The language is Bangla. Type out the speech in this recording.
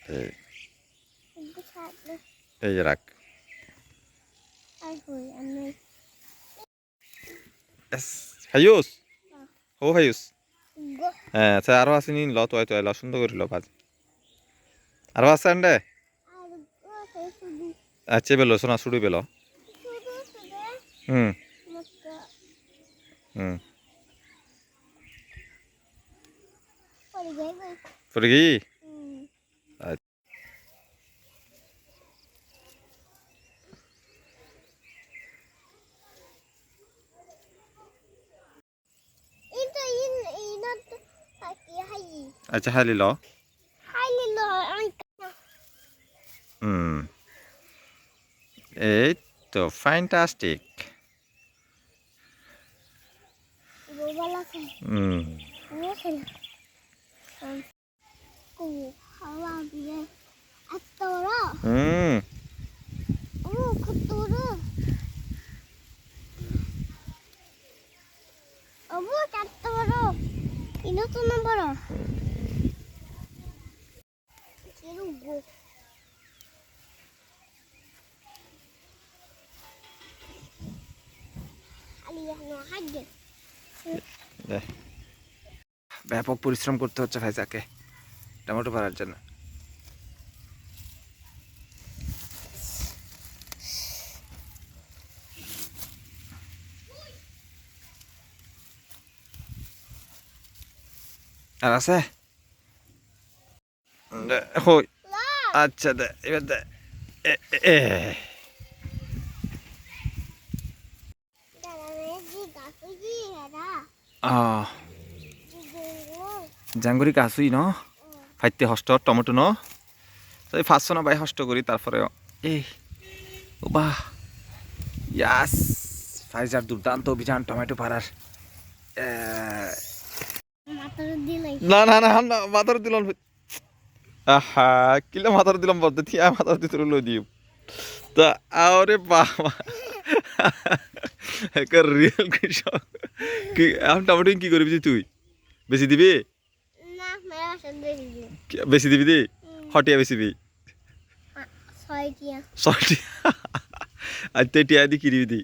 এই এই যে রাখ। হাইউস ও হাইউস হ্যাঁ আচ্ছা আরো আছে নি ল তো ল সুন্দর করে ল ভাজ আরো আছে আন্ডে আচ্ছা বেলো সোনা শুরু বেলো হুম হুম পড়ে গই আচ্ছা হালি ল হুম এই তো ফ্যান্টাস্টিক হুম হুম Inuto ng baro. Sirugo. Aliyah no hagge. ব্যাপক পরিশ্রম করতে হচ্ছে ফাইজাকে টমেটো পাড়ার জন্য আর আছে হই আচ্ছা দে এবার দে এ জাঙ্গুরি কাছুই ন ফাইতে হস্ত টমেটো ন তাই ফার্স্ট না বাই হস্ত করি তারপরে এই ও বাহ ইয়াস ফাইজার দুর্দান্ত অভিযান টমেটো পাড়ার না না না না মাথার দিলাম আহা কিলা মাথার দিলাম বলতে থিয়া মাথার দিতে লই দিও তা আরে বাবা একটা রিয়েল কৃষক কি এখন টমেটো কি করবি তুই বেশি দিবি বেশি দিবি দি হটিয়া বেশি দিবি 6 টিয়া আর তে টিয়া দি কি দিবি দি